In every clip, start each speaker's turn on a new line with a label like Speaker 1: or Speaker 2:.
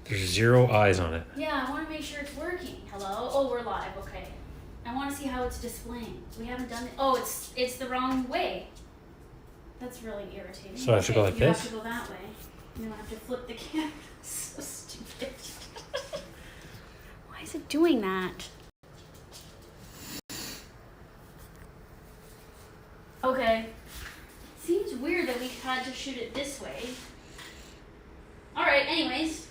Speaker 1: There's 0 eyes on it.
Speaker 2: Yeah, I want to make sure it's working. Hello? Oh, we're live. Okay. I want to see how it's displaying. We haven't done it. Oh, it's the wrong way. That's really irritating.
Speaker 1: So I have to go like
Speaker 2: you
Speaker 1: this?
Speaker 2: have to go that way. You don't have to flip the camera. So stupid. Why is it doing that? Okay. Seems weird that we had to shoot it this way. Alright, anyways.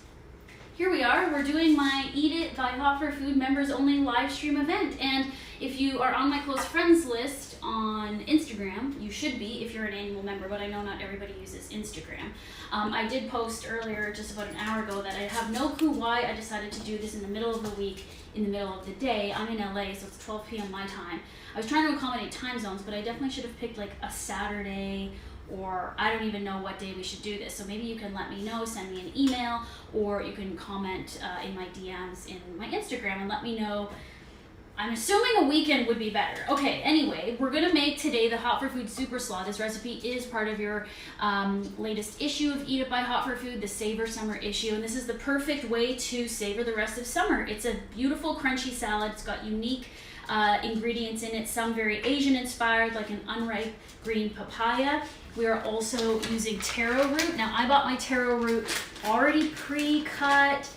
Speaker 2: Here we are. We're doing my Eat It by Hot for Food members only live stream event. And if you are on my close friends list on Instagram, you should be if you're an annual member, but I know not everybody uses Instagram. I did post earlier, just about an hour ago, that I have no clue why I decided to do this in the middle of the week, in the middle of the day. I'm in LA, so it's 12 p.m. my time. I was trying to accommodate time zones, but I definitely should have picked like a Saturday, or I don't even know what day we should do this. So maybe you can let me know, send me an email, or you can comment in my DMs in my Instagram and let me know. I'm assuming a weekend would be better. Okay, anyway, we're gonna make today the Hot for Food Super Slaw. This recipe is part of your latest issue of Eat It by Hot for Food, the Savor Summer issue, and this is the perfect way to savor the rest of summer. It's a beautiful crunchy salad. It's got unique ingredients in it, some very Asian inspired, like an unripe green papaya. We are also using taro root. Now I bought my taro root already pre-cut,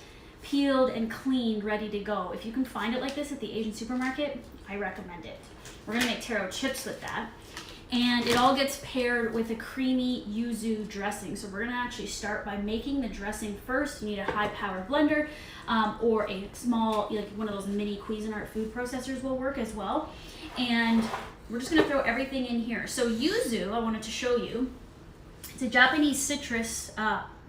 Speaker 2: peeled and cleaned, ready to go. If you can find it like this at the Asian supermarket, I recommend it. We're gonna make taro chips with that. And it all gets paired with a creamy yuzu dressing. So we're gonna actually start by making the dressing first. You need a high-powered blender or a small, like one of those mini Cuisinart food processors will work as well. And we're just gonna throw everything in here. So yuzu, I wanted to show you, it's a Japanese citrus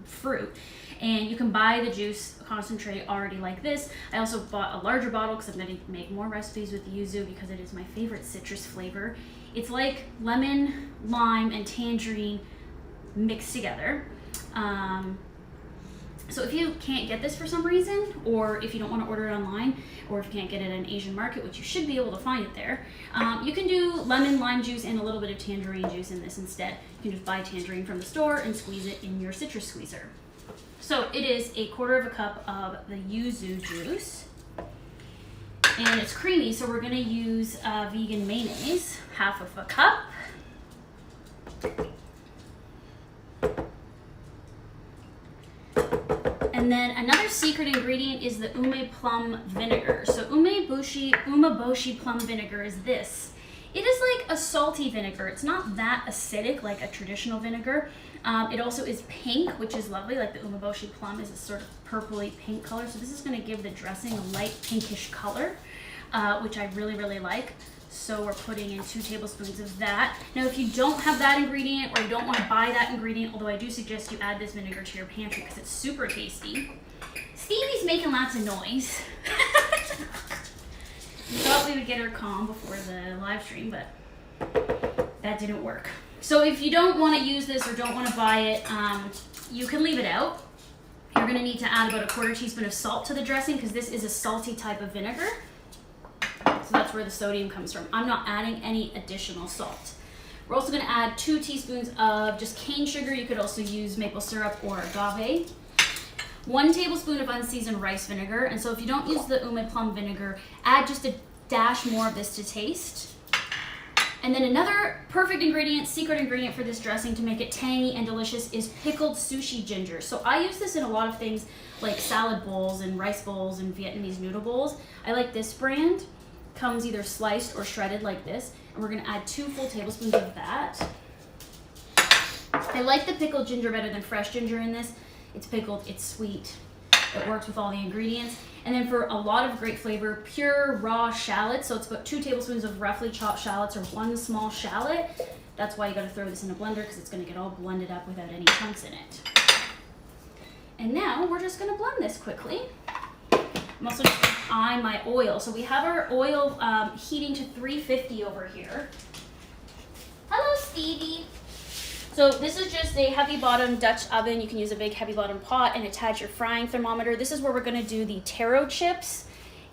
Speaker 2: fruit. And you can buy the juice concentrate already like this. I also bought a larger bottle because I'm going to make more recipes with yuzu because it is my favorite citrus flavor. It's like lemon, lime, and tangerine mixed together. So if you can't get this for some reason, or if you don't want to order it online, or if you can't get it at an Asian market, which you should be able to find it there, you can do lemon, lime juice, and a little bit of tangerine juice in this instead. You can just buy tangerine from the store and squeeze it in your citrus squeezer. So it is 1/4 cup of the yuzu juice, and it's creamy, so we're gonna use vegan mayonnaise, 1/2 cup. And then another secret ingredient is the ume plum vinegar. So umeboshi plum vinegar is this. It is like a salty vinegar. It's not that acidic like a traditional vinegar. It also is pink, which is lovely. Like the umeboshi plum is a sort of purpley pink color. So this is going to give the dressing a light pinkish color, which I really, really like. So we're putting in 2 tablespoons of that. Now, if you don't have that ingredient or you don't want to buy that ingredient, although I do suggest you add this vinegar to your pantry because it's super tasty. Stevie's making lots of noise. We thought we would get her calm before the live stream, but that didn't work. So if you don't want to use this or don't want to buy it, you can leave it out. You're going to need to add about 1/4 teaspoon of salt to the dressing because this is a salty type of vinegar. So that's where the sodium comes from. I'm not adding any additional salt. We're also going to add 2 teaspoons of just cane sugar. You could also use maple syrup or agave. 1 tablespoon of unseasoned rice vinegar. And so if you don't use the ume plum vinegar, add just a dash more of this to taste. And then another perfect ingredient, secret ingredient for this dressing to make it tangy and delicious is pickled sushi ginger. So I use this in a lot of things like salad bowls and rice bowls and Vietnamese noodle bowls. I like this brand. Comes either sliced or shredded like this. And we're gonna add 2 full tablespoons of that. I like the pickled ginger better than fresh ginger in this. It's pickled, it's sweet, it works with all the ingredients. And then for a lot of great flavor, pure raw shallots. So it's about 2 tablespoons of roughly chopped shallots or 1 small shallot. That's why you gotta throw this in a blender because it's gonna get all blended up without any chunks in it. And now we're just gonna blend this quickly. I'm also just gonna eye my oil. So we have our oil heating to 350 over here. Hello, Stevie. So this is just a heavy bottom Dutch oven. You can use a big heavy bottom pot and attach your frying thermometer. This is where we're gonna do the taro chips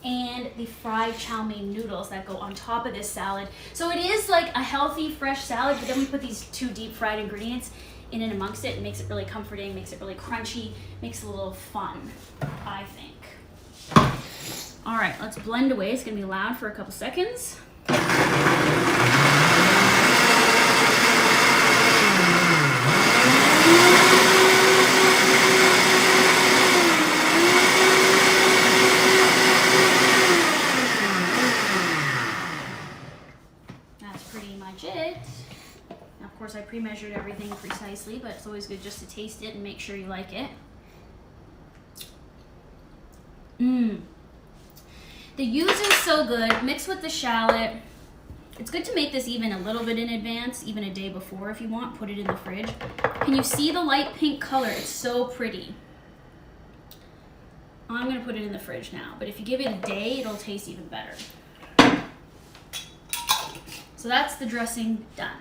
Speaker 2: and the fried chow mein noodles that go on top of this salad. So it is like a healthy, fresh salad, but then we put these 2 deep fried ingredients in and amongst it. It makes it really comforting, makes it really crunchy, makes it a little fun, I think. All right, let's blend away. It's gonna be loud for a couple seconds. Of course, I pre-measured everything precisely, but it's always good just to taste it and make sure you like it. The yuzu is so good, mixed with the shallot. It's good to make this even a little bit in advance, even a day before if you want. Put it in the fridge. Can you see the light pink color? It's so pretty. I'm gonna put it in the fridge now, but if you give it a day, it'll taste even better. So that's the dressing done.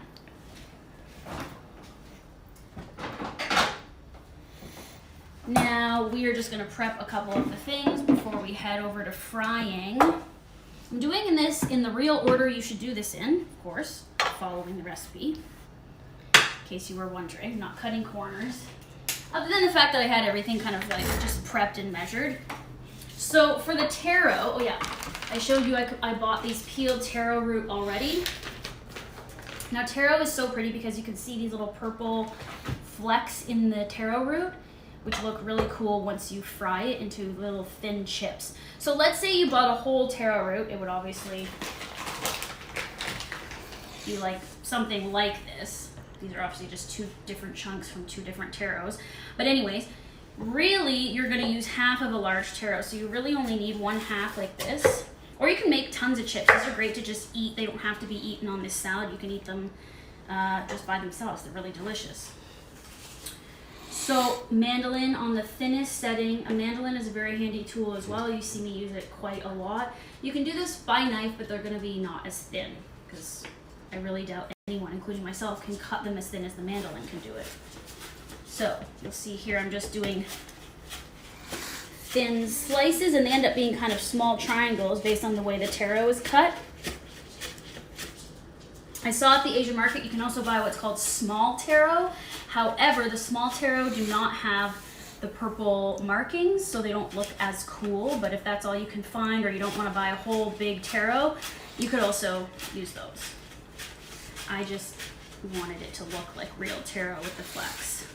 Speaker 2: Now we are just gonna prep a couple of the things before we head over to frying. I'm doing this in the real order you should do this in, of course, following the recipe. In case you were wondering, not cutting corners. Other than the fact that I had everything kind of like just prepped and measured. So for the taro, oh yeah, I showed you I bought these peeled taro root already. Now taro is so pretty because you can see these little purple flecks in the taro root, which look really cool once you fry it into little thin chips. So let's say you bought a whole taro root, it would obviously be like something like this. These are obviously just two different chunks from two different taros. But anyways, really you're gonna use half of a large taro. So you really only need one half like this. Or you can make tons of chips. These are great to just eat. They don't have to be eaten on this salad. You can eat them just by themselves. They're really delicious. So mandolin on the thinnest setting. A mandolin is a very handy tool as well. You see me use it quite a lot. You can do this by knife, but they're gonna be not as thin because I really doubt anyone, including myself, can cut them as thin as the mandolin can do it. So you'll see here I'm just doing thin slices, and they end up being kind of small triangles based on the way the taro is cut. I saw at the Asian market you can also buy what's called small taro. However, the small taro do not have the purple markings, so they don't look as cool. But if that's all you can find, or you don't want to buy a whole big taro, you could also use those. I just wanted it to look like real taro with the flecks.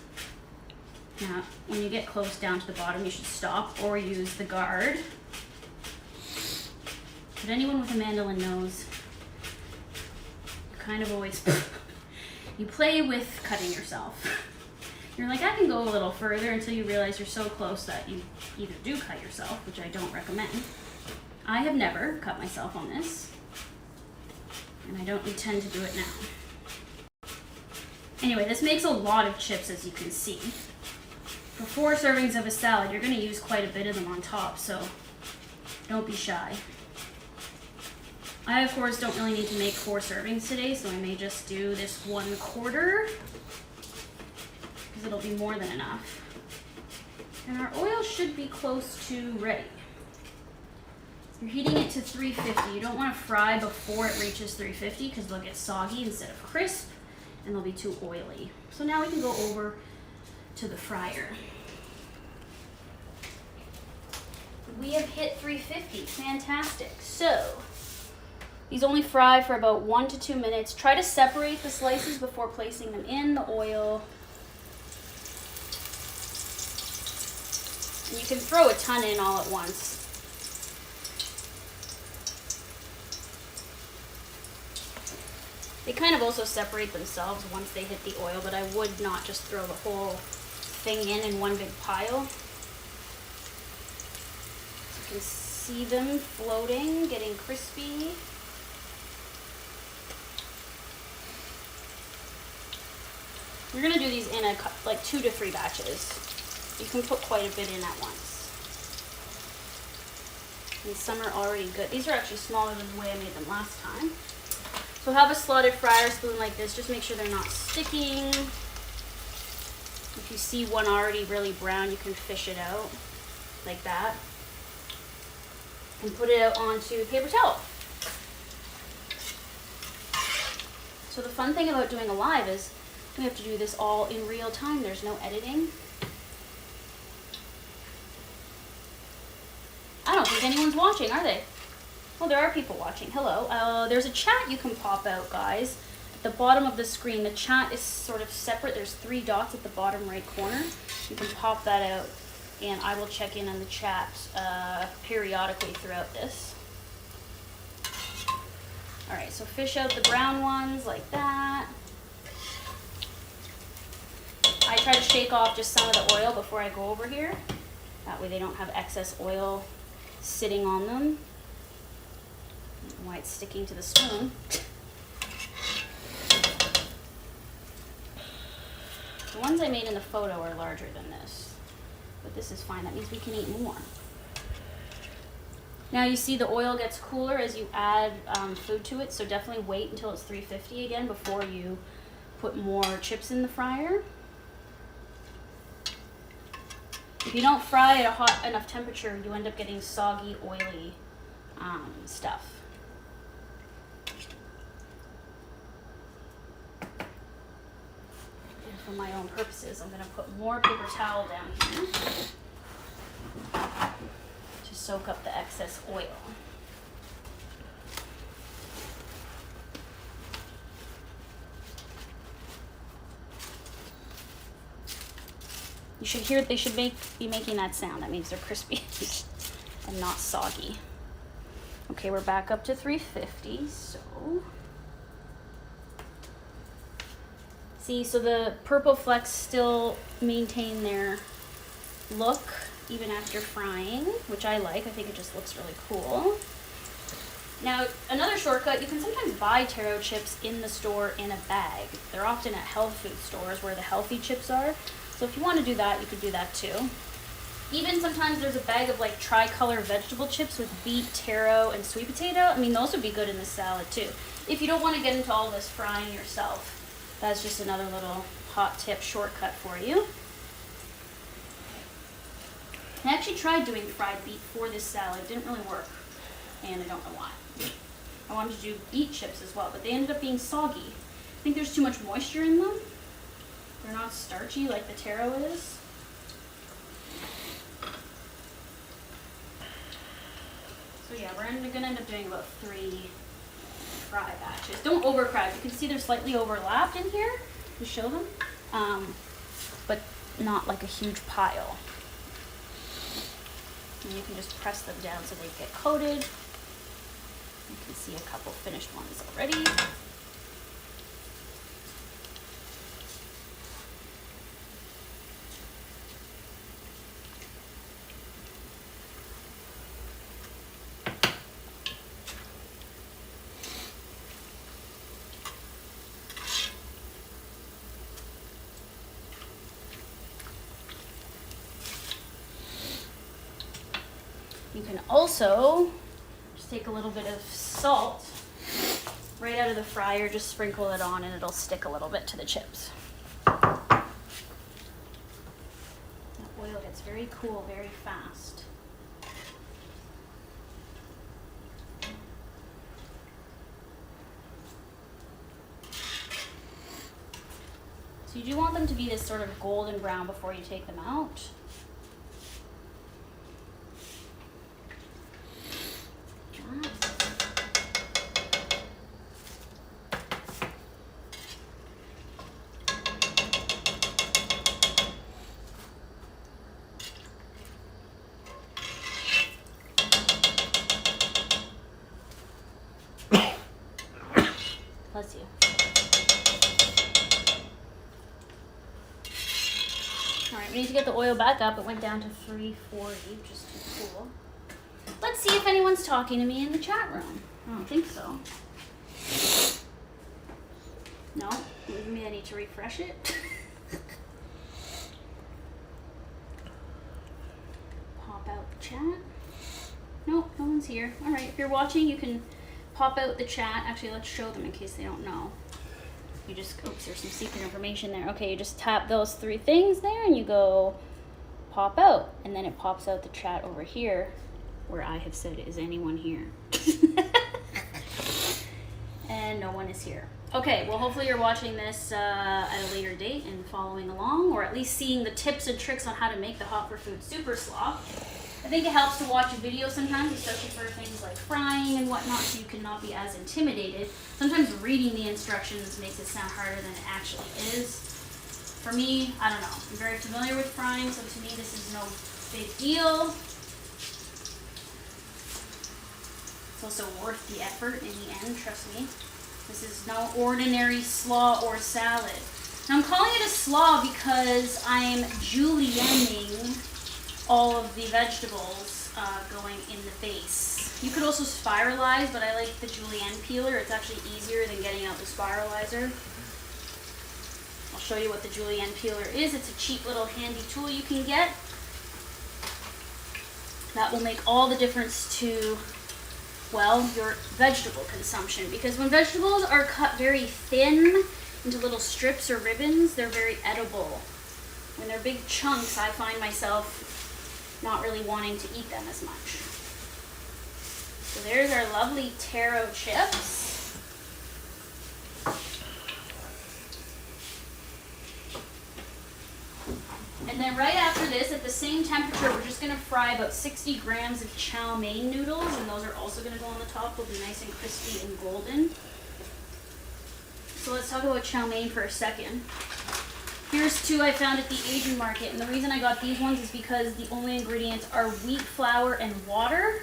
Speaker 2: Now, when you get close down to the bottom, you should stop or use the guard. But anyone with a mandolin knows, you kind of always, you play with cutting yourself. You're like, I can go a little further until you realize you're so close that you either do cut yourself, which I don't recommend. I have never cut myself on this, and I don't intend to do it now. Anyway, this makes a lot of chips, as you can see. For 4 servings of a salad, you're going to use quite a bit of them on top, so don't be shy. I, of course, don't really need to make 4 servings today, so I may just do this 1/4, because it'll be more than enough. And our oil should be close to ready. You're heating it to 350. You don't want to fry before it reaches 350, because they'll get soggy instead of crisp, and they'll be too oily. So now we can go over to the fryer. We have hit 350. Fantastic. So these only fry for about 1 to 2 minutes. Try to separate the slices before placing them in the oil. And you can throw a ton in all at once. They kind of also separate themselves once they hit the oil, but I would not just throw the whole thing in one big pile. So you can see them floating, getting crispy. We're gonna do these in like 2 to 3 batches. You can put quite a bit in at once. And some are already good. These are actually smaller than the way I made them last time. So have a slotted fryer spoon like this. Just make sure they're not sticking. If you see one already really brown, you can fish it out like that. And put it out onto paper towel. So the fun thing about doing a live is We have to do this all in real time. There's no editing. I don't think anyone's watching, are they? Well, there are people watching. Hello. There's a chat you can pop out, guys. At the bottom of the screen, the chat is sort of separate. There's 3 dots at the bottom right corner. You can pop that out, and I will check in on the chat periodically throughout this. All right, so fish out the brown ones like that. I try to shake off just some of the oil before I go over here. That way they don't have excess oil sitting on them. I don't know why it's sticking to the spoon. The ones I made in the photo are larger than this, but this is fine. That means we can eat more. Now you see the oil gets cooler as you add food to it, so definitely wait until it's 350 again before you put more chips in the fryer. If you don't fry at a hot enough temperature, you end up getting soggy, oily stuff. And for my own purposes, I'm going to put more paper towel down here to soak up the excess oil. You should hear they should be making that sound. That means they're crispy and not soggy. Okay, we're back up to 350. So see, so the purple flecks still maintain their look even after frying, which I like. I think it just looks really cool. Now, another shortcut, you can sometimes buy taro chips in the store in a bag. They're often at health food stores where the healthy chips are. So if you want to do that, you could do that too. Even sometimes there's a bag of like tricolor vegetable chips with beet, taro, and sweet potato. I mean, those would be good in the salad too. If you don't want to get into all this frying yourself, that's just another little hot tip shortcut for you. I actually tried doing fried beet for this salad. It didn't really work, and I don't know why. I wanted to do beet chips as well, but they ended up being soggy. I think there's too much moisture in them. They're not starchy like the taro is. So yeah, we're gonna end up doing about 3 fry batches. Don't overcrowd. You can see they're slightly overlapped in here to show them, but not like a huge pile. And you can just press them down so they get coated. You can see a couple finished ones already. You can also just take a little bit of salt right out of the fryer, just sprinkle it on, and it'll stick a little bit to the chips. The oil gets very cool very fast. So you do want them to be this sort of golden brown before you take them out. Bless you. All right, we need to get the oil back up. It went down to 340, which is too cool. Let's see if anyone's talking to me in the chat room. I don't think so. No? Maybe I need to refresh it. Pop out the chat. Nope, no one's here. All right, if you're watching, you can pop out the chat. Actually, let's show them in case they don't know. You just, oops, there's some secret information there. Okay, you just tap those 3 things there and you go pop out. And then it pops out the chat over here where I have said, is anyone here? And no one is here. Okay, well hopefully you're watching this at a later date and following along, or at least seeing the tips and tricks on how to make the Hot for Food Super Slaw. I think it helps to watch a video sometimes, especially for things like frying and whatnot, so you cannot be as intimidated. Sometimes reading the instructions makes it sound harder than it actually is. For me, I don't know, I'm very familiar with frying, so to me this is no big deal. It's also worth the effort in the end, trust me. This is no ordinary slaw or salad. Now I'm calling it a slaw because I'm julienning all of the vegetables going in the base. You could also spiralize, but I like the julienne peeler. It's actually easier than getting out the spiralizer. I'll show you what the julienne peeler is. It's a cheap little handy tool you can get. That will make all the difference to, well, your vegetable consumption, because when vegetables are cut very thin into little strips or ribbons, they're very edible. When they're big chunks, I find myself not really wanting to eat them as much. So there's our lovely taro chips. And then right after this, at the same temperature, we're just going to fry about 60 grams of chow mein noodles, and those are also going to go on the top. They'll be nice and crispy and golden. So let's talk about chow mein for a second. Here's two I found at the Asian market, and the reason I got these ones is because the only ingredients are wheat flour and water.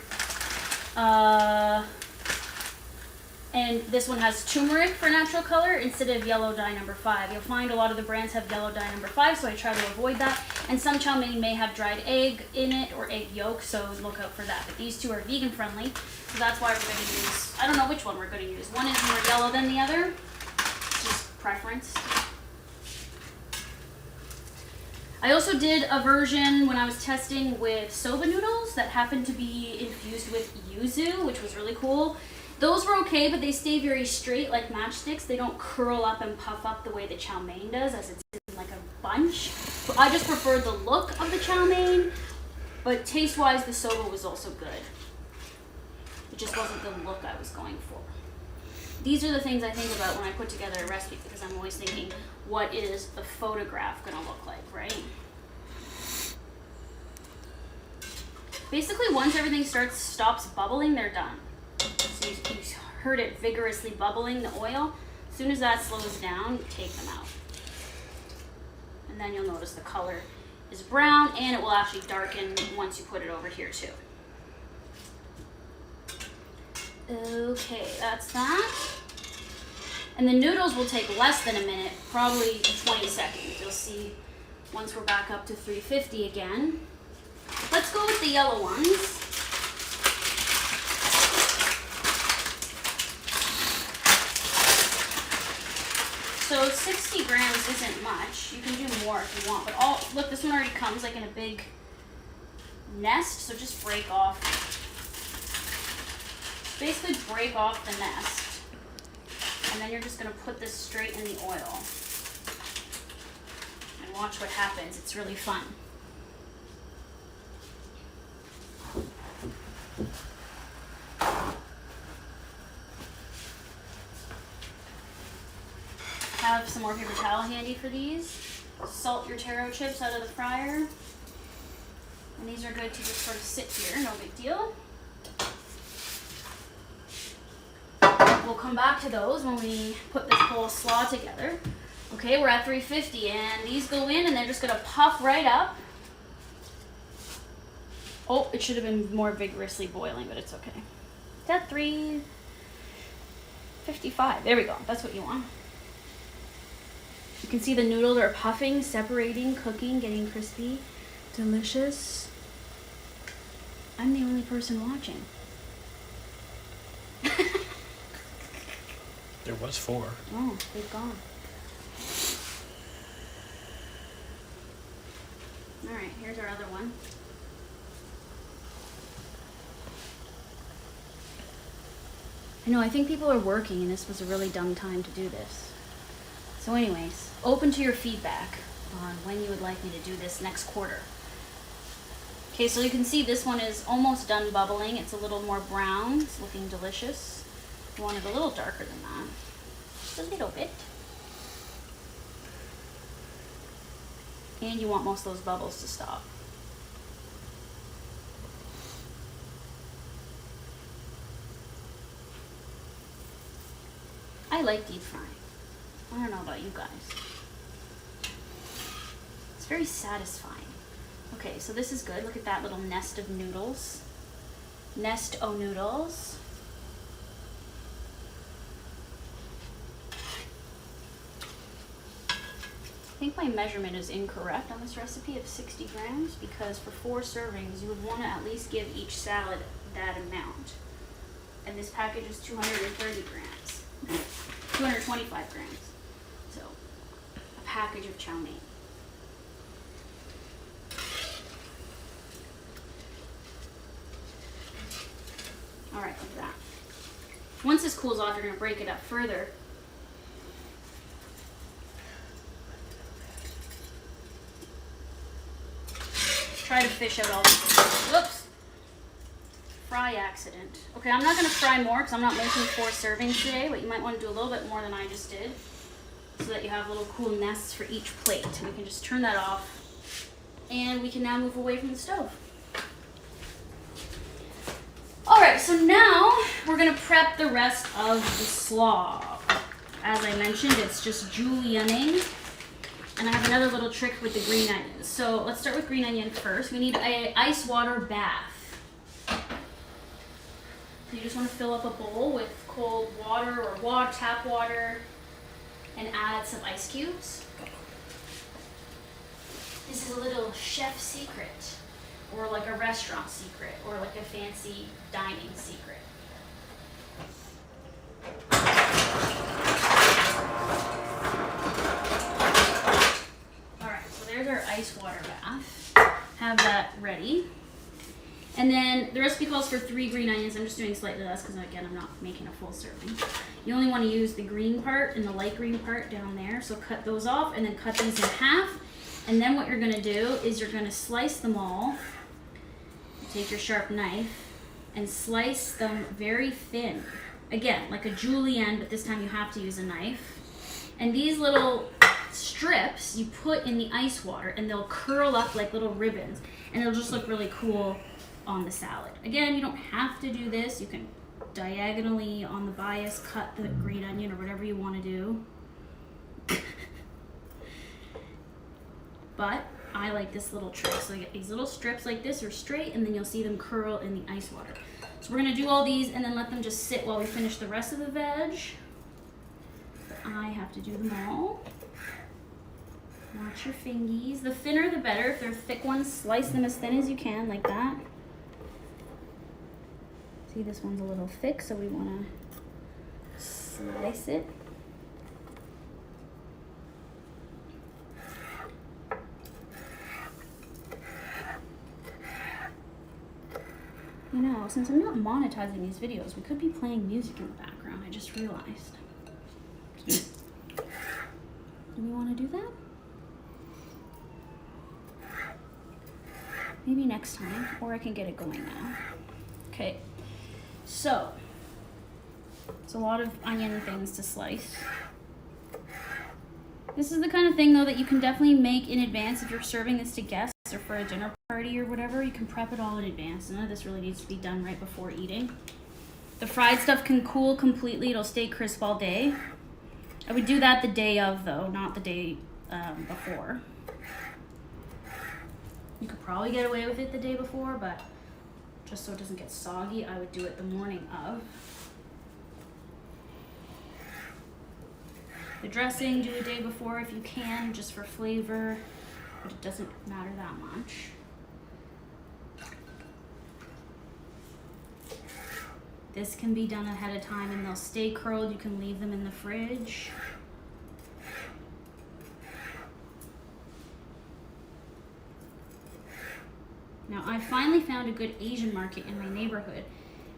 Speaker 2: And this one has turmeric for natural color instead of yellow dye number 5. You'll find a lot of the brands have yellow dye number 5, so I try to avoid that. And some chow mein may have dried egg in it or egg yolk, so look out for that. But these two are vegan friendly, so that's why we're going to use, I don't know which one we're going to use. One is more yellow than the other, just preference. I also did a version when I was testing with soba noodles that happened to be infused with yuzu, which was really cool. Those were okay, but they stay very straight like matchsticks. They don't curl up and puff up the way the chow mein does, as it's in like a bunch. But I just preferred the look of the chow mein, but taste-wise, the soba was also good. It just wasn't the look I was going for. These are the things I think about when I put together a recipe, because I'm always thinking, what is the photograph going to look like, right? Basically, once everything stops bubbling, they're done. So you heard it vigorously bubbling, the oil. As soon as that slows down, take them out. And then you'll notice the color is brown, and it will actually darken once you put it over here too. Okay, that's that. And the noodles will take less than a minute, probably 20 seconds. You'll see once we're back up to 350 again. Let's go with the yellow ones. So 60 grams isn't much. You can do more if you want, but look, this one already comes like in a big nest, so just break off. Basically break off the nest. And then you're just gonna put this straight in the oil. And watch what happens, it's really fun. Have some more paper towel handy for these. Salt your taro chips out of the fryer. And these are good to just sort of sit here, no big deal. We'll come back to those when we put this whole slaw together. Okay, we're at 350 and these go in and they're just gonna puff right up. Oh, it should have been more vigorously boiling, but it's okay. It's at 355. There we go, that's what you want. You can see the noodles are puffing, separating, cooking, getting crispy. Delicious. I'm the only person watching.
Speaker 1: There was 4.
Speaker 2: Oh, they've gone. All right, here's our other one. I know, I think people are working and this was a really dumb time to do this. So anyways, open to your feedback on when you would like me to do this next quarter. Okay, so you can see this one is almost done bubbling. It's a little more brown. It's looking delicious. You want it a little darker than that. just a little bit. And you want most of those bubbles to stop. I like deep frying. I don't know about you guys. It's very satisfying. Okay, so this is good. Look at that little nest of noodles. Nest o' noodles. I think my measurement is incorrect on this recipe of 60 grams because for 4 servings, you would want to at least give each salad that amount. And this package is 230 grams. 225 grams. So, a package of chow mein. Alright, look at that. Once this cools off, you're going to break it up further. Try to fish out all the whoops. Fry accident. Okay, I'm not going to fry more because I'm not making 4 servings today, but you might want to do a little bit more than I just did so that you have little cool nests for each plate. And we can just turn that off and we can now move away from the stove. Alright, so now we're going to prep the rest of the slaw. As I mentioned, it's just julienning. And I have another little trick with the green onions. So let's start with green onion first. We need an ice water bath. So you just want to fill up a bowl with cold water or tap water and add some ice cubes. This is a little chef secret, or like a restaurant secret, or like a fancy dining secret. There's our ice water bath. Have that ready. And then the recipe calls for 3 green onions. I'm just doing slightly less because, again, I'm not making a full serving. You only want to use the green part and the light green part down there. So cut those off and then cut these in half. And then what you're going to do is you're going to slice them all. Take your sharp knife and slice them very thin. Again, like a julienne, but this time you have to use a knife. And these little strips you put in the ice water and they'll curl up like little ribbons and it'll just look really cool on the salad. Again, you don't have to do this. You can diagonally on the bias cut the green onion or whatever you want to do. But I like this little trick. So you get these little strips like this are straight and then you'll see them curl in the ice water. So we're going to do all these and then let them just sit while we finish the rest of the veg. But I have to do them all. Watch your fingies. The thinner the better. If they're thick ones, slice them as thin as you can, like that. See, this one's a little thick, so we want to slice it. You know, since I'm not monetizing these videos, we could be playing music in the background. I just realized. Do we want to do that? Maybe next time, or I can get it going now. Okay, so it's a lot of onion things to slice. This is the kind of thing, though, that you can definitely make in advance if you're serving this to guests or for a dinner party or whatever. You can prep it all in advance. None of this really needs to be done right before eating. The fried stuff can cool completely. It'll stay crisp all day. I would do that the day of, though, not the day before. You could probably get away with it the day before, but just so it doesn't get soggy, I would do it the morning of. The dressing, do the day before if you can, just for flavor, but it doesn't matter that much. This can be done ahead of time and they'll stay curled. You can leave them in the fridge. Now, I finally found a good Asian market in my neighborhood,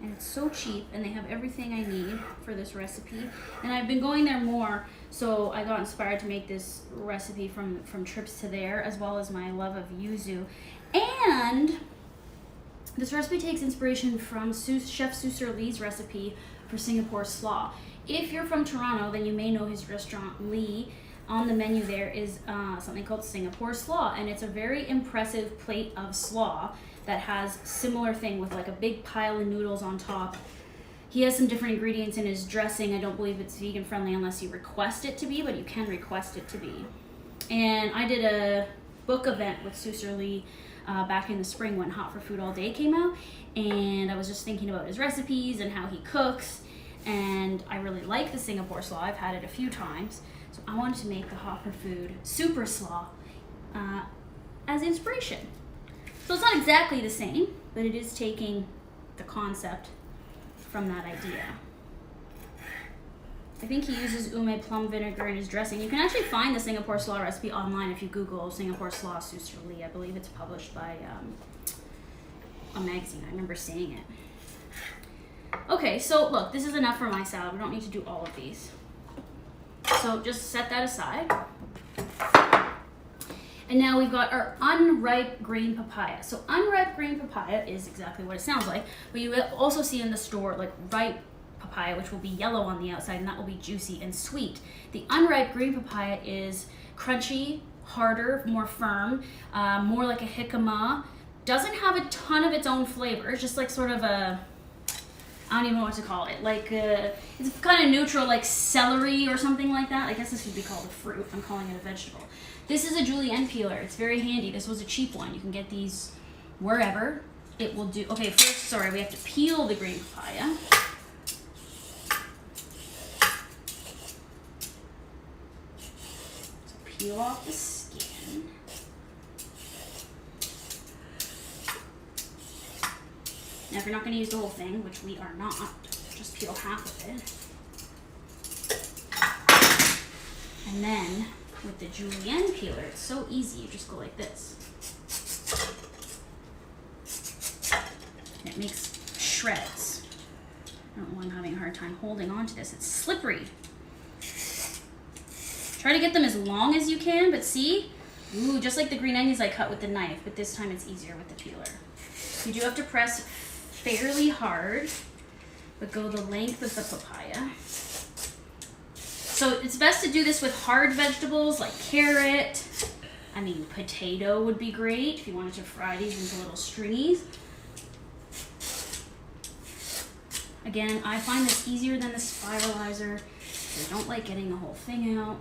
Speaker 2: and it's so cheap, and they have everything I need for this recipe. And I've been going there more, so I got inspired to make this recipe from trips to there, as well as my love of yuzu. And this recipe takes inspiration from Chef Su Sir Lee's recipe for Singapore slaw. If you're from Toronto, then you may know his restaurant, Lee. On the menu there is something called Singapore Slaw, and it's a very impressive plate of slaw that has similar thing with like a big pile of noodles on top. He has some different ingredients in his dressing. I don't believe it's vegan friendly unless you request it to be, but you can request it to be. And I did a book event with Suser Lee back in the spring when Hot for Food All Day came out, and I was just thinking about his recipes and how he cooks, and I really like the Singapore Slaw. I've had it a few times, so I wanted to make the Hot for Food Super Slaw as inspiration. So it's not exactly the same, but it is taking the concept from that idea. I think he uses ume plum vinegar in his dressing. You can actually find the Singapore Slaw recipe online if you Google Singapore Slaw Suser Lee. I believe it's published by a magazine. I remember seeing it. Okay, so look, this is enough for my salad. We don't need to do all of these. So just set that aside. And now we've got our unripe green papaya. So unripe green papaya is exactly what it sounds like, but you will also see in the store like ripe papaya, which will be yellow on the outside, and that will be juicy and sweet. The unripe green papaya is crunchy, harder, more firm, more like a jicama. Doesn't have a ton of its own flavor. It's just like sort of a, I don't even know what to call it. Like it's kind of neutral, like celery or something like that. I guess this would be called a fruit. I'm calling it a vegetable. This is a julienne peeler. It's very handy. This was a cheap one. You can get these wherever. It will do. Okay, first, sorry, we have to peel the green papaya. So peel off the skin. Now, if you're not going to use the whole thing, which we are not, just peel half of it. And then, with the julienne peeler, it's so easy. You just go like this. And it makes shreds. I don't know why I'm having a hard time holding on to this. It's slippery. Try to get them as long as you can, but see? Ooh, just like the green onions I cut with the knife, but this time it's easier with the peeler. You do have to press fairly hard, but go the length of the papaya. So it's best to do this with hard vegetables like carrot. I mean, potato would be great if you wanted to fry these into little stringies. Again, I find this easier than the spiralizer. I don't like getting the whole thing out.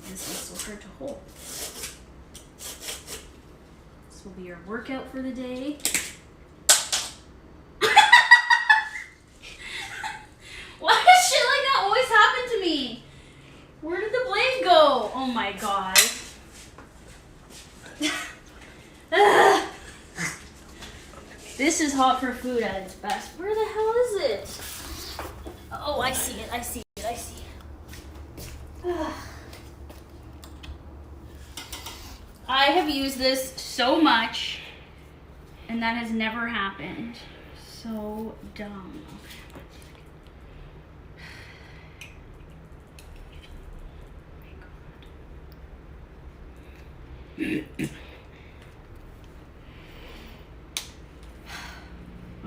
Speaker 2: This is so hard to hold. This will be your workout for the day. Why does shit like that always happen to me? Where did the blade go? Oh my god. This is hot for food at its best. Where the hell is it? Oh, I see it. I see it. I see it. I have used this so much, and that has never happened. So dumb.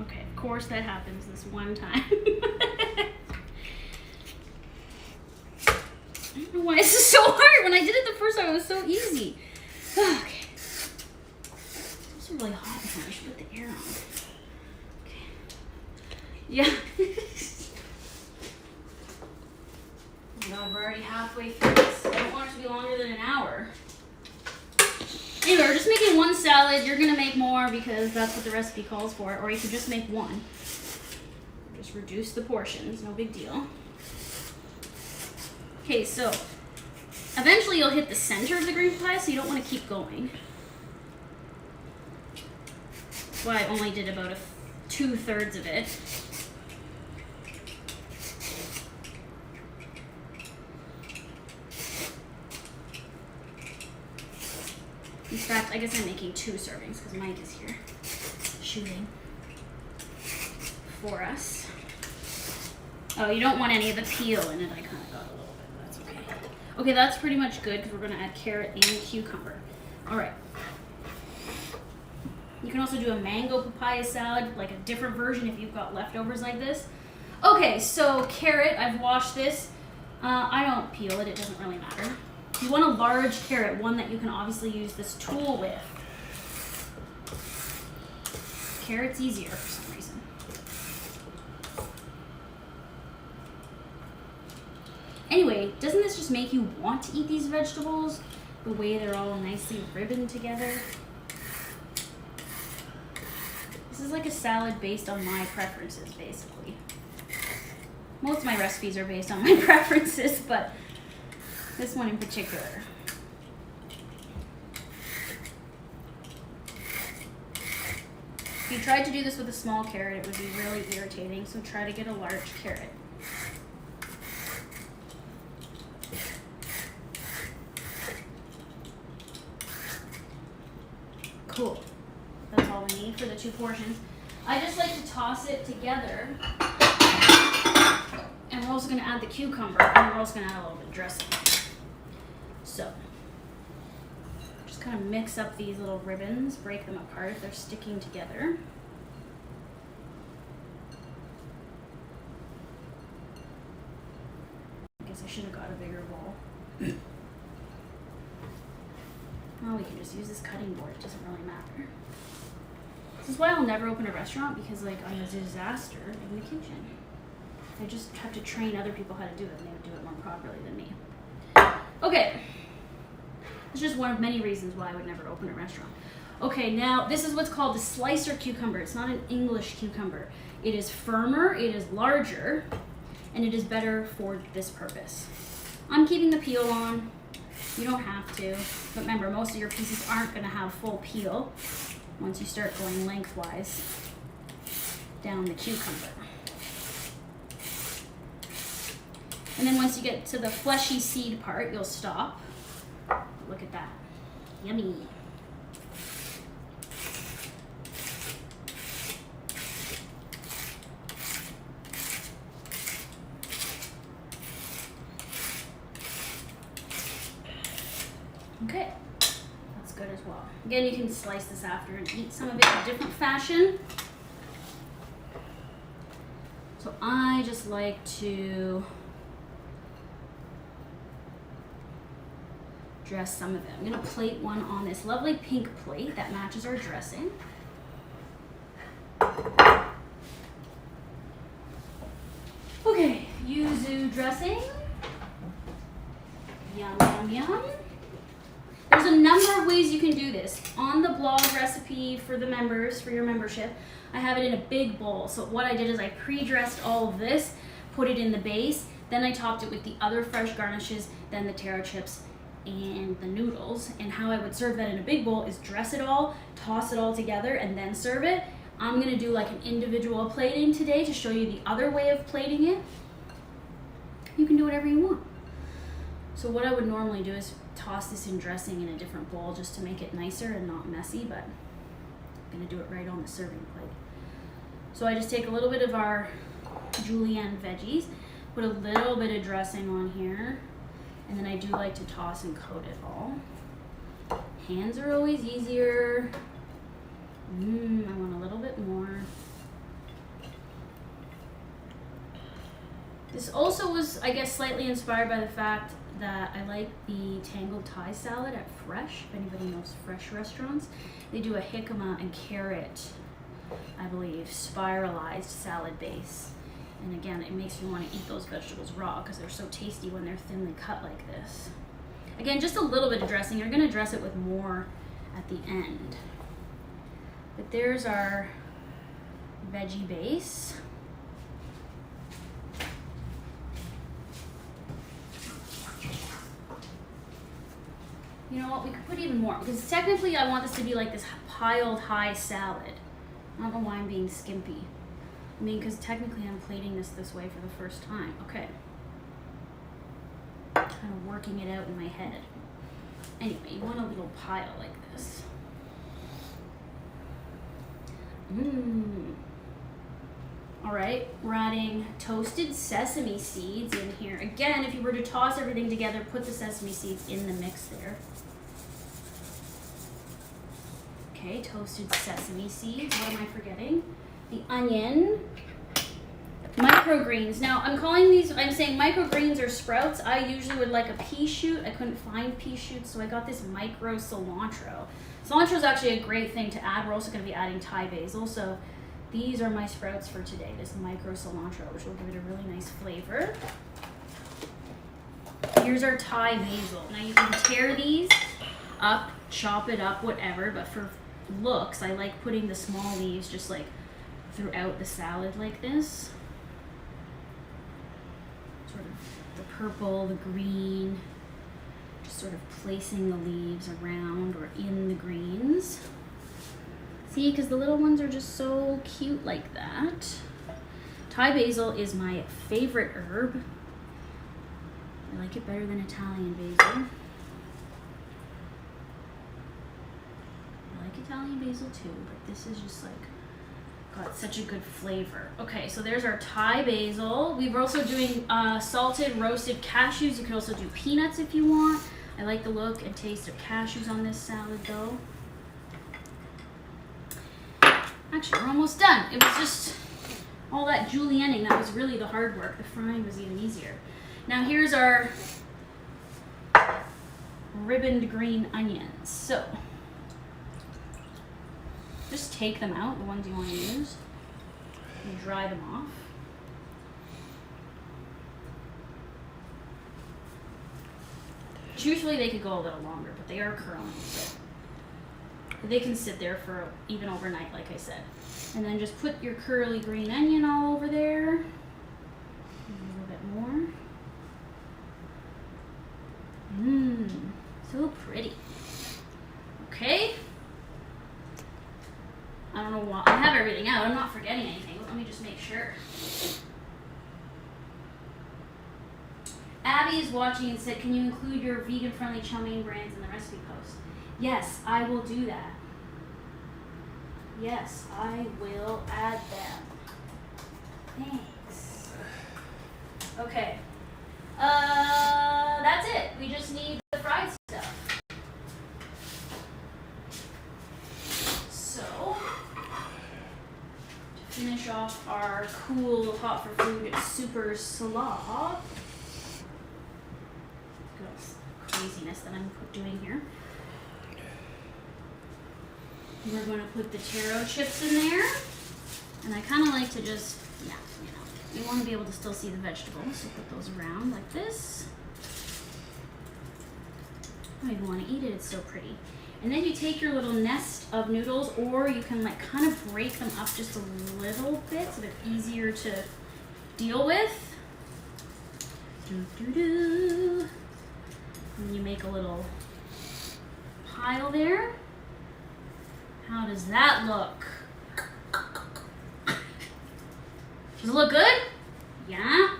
Speaker 2: Okay, of course that happens this one time. I don't know why this is so hard. When I did it the first time, it was so easy. Okay. It's also really hot in here. I should put the air on. Okay. Yeah. Oh God, we're already halfway through this. I don't want it to be longer than an hour. Anyway, we're just making one salad. You're going to make more because that's what the recipe calls for. Or you could just make one. Just reduce the portions. No big deal. Okay, so eventually you'll hit the center of the green papaya, so you don't want to keep going. That's why I only did about 2/3 of it. In fact, I guess I'm making 2 servings because Mike is here shooting for us. Oh, you don't want any of the peel in it. I kind of got a little bit, but that's okay. Okay, that's pretty much good because we're going to add carrot and cucumber. All right. You can also do a mango papaya salad, like a different version if you've got leftovers like this. Okay, so carrot, I've washed this. I don't peel it, it doesn't really matter. You want a large carrot, one that you can obviously use this tool with. Carrot's easier for some reason. Anyway, doesn't this just make you want to eat these vegetables? The way they're all nicely ribboned together. This is like a salad based on my preferences, basically. Most of my recipes are based on my preferences, but this one in particular. If you tried to do this with a small carrot, it would be really irritating, so try to get a large carrot. Cool. That's all we need for the 2 portions. I just like to toss it together. And we're also going to add the cucumber, and we're also going to add a little bit of dressing. So, just kind of mix up these little ribbons, break them apart if they're sticking together. I guess I should have got a bigger bowl. Oh, we can just use this cutting board, it doesn't really matter. This is why I'll never open a restaurant, because like I'm a disaster in the kitchen. I just have to train other people how to do it, and they would do it more properly than me. Okay. It's just one of many reasons why I would never open a restaurant. Okay, now this is what's called the slicer cucumber. It's not an English cucumber. It is firmer, it is larger, and it is better for this purpose. I'm keeping the peel on. You don't have to. But remember, most of your pieces aren't going to have full peel once you start going lengthwise down the cucumber. And then once you get to the fleshy seed part, you'll stop. Look at that. Yummy. Okay, that's good as well. Again, you can slice this after and eat some of it in a different fashion. So I just like to dress some of it. I'm going to plate one on this lovely pink plate that matches our dressing. Okay, yuzu dressing. Yum, yum, yum. There's a number of ways you can do this. On the blog recipe for the members, for your membership, I have it in a big bowl. So what I did is I pre-dressed all of this, put it in the base, then I topped it with the other fresh garnishes, then the taro chips and the noodles. And how I would serve that in a big bowl is dress it all, toss it all together, and then serve it. I'm gonna do like an individual plating today to show you the other way of plating it. You can do whatever you want. So what I would normally do is toss this in dressing in a different bowl just to make it nicer and not messy, but I'm gonna do it right on the serving plate. So I just take a little bit of our julienne veggies, put a little bit of dressing on here, and then I do like to toss and coat it all. Hands are always easier. I want a little bit more. This also was, I guess, slightly inspired by the fact that I like the tangled Thai salad at Fresh. If anybody knows Fresh restaurants, they do a jicama and carrot, I believe, spiralized salad base. And again, it makes you want to eat those vegetables raw because they're so tasty when they're thinly cut like this. Again, just a little bit of dressing. You're going to dress it with more at the end. But there's our veggie base. You know what, we could put even more, because technically I want this to be like this piled high salad. I don't know why I'm being skimpy. I mean, because technically I'm plating this way for the first time. Okay. Kind of working it out in my head. Anyway, you want a little pile like this. All right, we're adding toasted sesame seeds in here. Again, if you were to toss everything together, put the sesame seeds in the mix there. Okay, toasted sesame seeds. What am I forgetting? The onion. Microgreens. Now, I'm saying microgreens or sprouts. I usually would like a pea shoot. I couldn't find pea shoots, so I got this micro cilantro. Cilantro is actually a great thing to add. We're also going to be adding Thai basil, so these are my sprouts for today, this micro cilantro, which will give it a really nice flavor. Here's our Thai basil. Now, you can tear these up, chop it up, whatever, but for looks, I like putting the small leaves just like throughout the salad like this. Sort of the purple, the green, just sort of placing the leaves around or in the greens. See, because the little ones are just so cute like that. Thai basil is my favorite herb. I like it better than Italian basil. I like Italian basil too, but this is just like got such a good flavor. Okay, so there's our Thai basil. We're also doing salted roasted cashews. You can also do peanuts if you want. I like the look and taste of cashews on this salad though. Actually, we're almost done. It was just all that julienning that was really the hard work. The frying was even easier. Now here's our ribboned green onions. So just take them out, the ones you want to use, and dry them off. Truthfully, they could go a little longer, but they are curling, so they can sit there for even overnight, like I said. And then just put your curly green onion all over there. A little bit more. So pretty. Okay. I don't know why. I have everything out. I'm not forgetting anything. Let me just make sure. Abby is watching and said, can you include your vegan-friendly chow mein brands in the recipe post? Yes, I will do that. Yes, I will add them. Thanks. Okay. That's it. We just need the fried stuff. So, to finish off our cool hot for food super slaw. Craziness that I'm doing here. We're going to put the taro chips in there. And I kind of like to just, yeah, you want to be able to still see the vegetables, so put those around like this. I don't even want to eat it, it's so pretty. And then you take your little nest of noodles, or you can like kind of break them up just a little bit so they're easier to deal with. And you make a little pile there. How does that look? Does it look good? Yeah.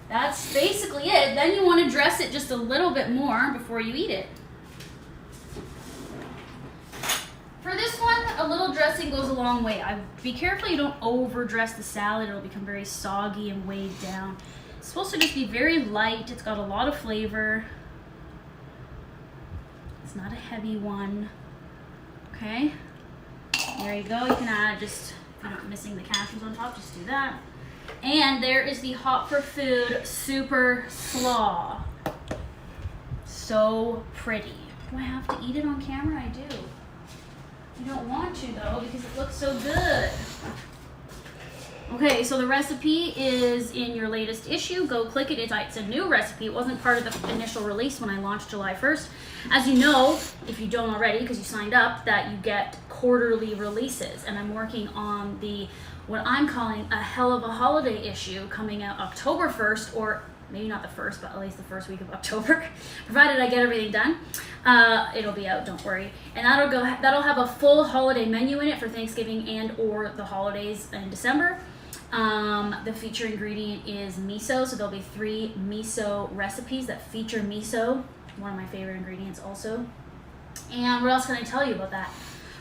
Speaker 2: That's basically it. Then you want to dress it just a little bit more before you eat it. For this one, a little dressing goes a long way. Be careful you don't overdress the salad. It'll become very soggy and weighed down. It's supposed to just be very light. It's got a lot of flavor. It's not a heavy one. Okay. There you go. You can add just, if you're not missing the cashews on top, just do that. And there is the Hot for Food Super Slaw. So pretty. Do I have to eat it on camera? I do. You don't want to though because it looks so good. Okay, so the recipe is in your latest issue. Go click it. It's a new recipe. It wasn't part of the initial release when I launched July 1st. As you know, if you don't already, because you signed up, that you get quarterly releases. And I'm working on what I'm calling a hell of a holiday issue coming out October 1st, or maybe not the first, but at least the first week of October, provided I get everything done. It'll be out, don't worry. And that'll have a full holiday menu in it for Thanksgiving and or the holidays in December. The feature ingredient is miso, so there'll be 3 miso recipes that feature miso, one of my favorite ingredients also. And what else can I tell you about that?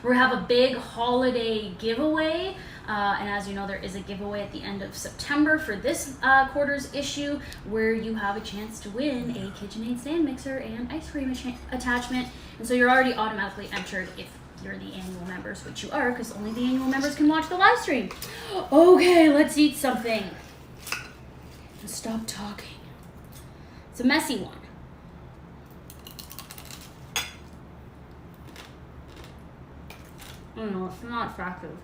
Speaker 2: We'll have a big holiday giveaway, and as you know, there is a giveaway at the end of September for this quarter's issue, where you have a chance to win a KitchenAid stand mixer and ice cream attachment. And so you're already automatically entered if you're the annual members, which you are, because only the annual members can watch the live stream. Okay, let's eat something. And stop talking. It's a messy one. I don't know, it's not attractive.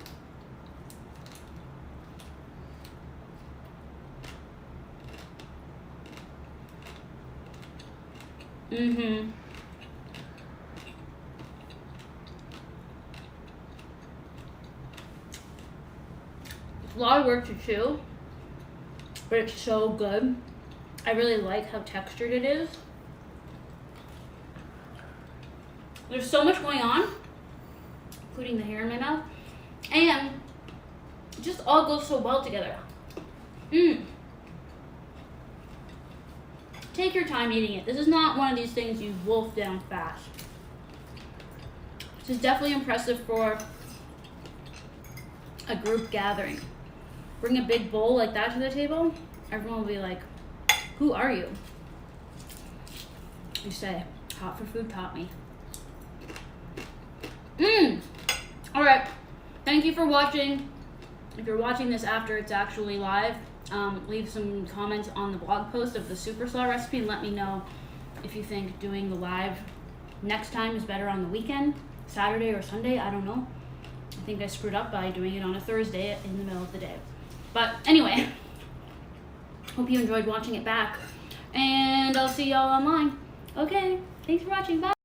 Speaker 2: Mm-hmm. It's a lot of work to chew, but it's so good. I really like how textured it is. There's so much going on, including the hair in my mouth, and it just all goes so well together. Take your time eating it. This is not one of these things you wolf down fast. This is definitely impressive for a group gathering. Bring a big bowl like that to the table, everyone will be like, who are you? You say, hot for food taught me. Alright, thank you for watching. If you're watching this after it's actually live, leave some comments on the blog post of the Super Slaw recipe and let me know if you think doing the live next time is better on the weekend, Saturday or Sunday, I don't know. I think I screwed up by doing it on a Thursday in the middle of the day. But anyway, hope you enjoyed watching it back, and I'll see y'all online. Okay, thanks for watching, bye.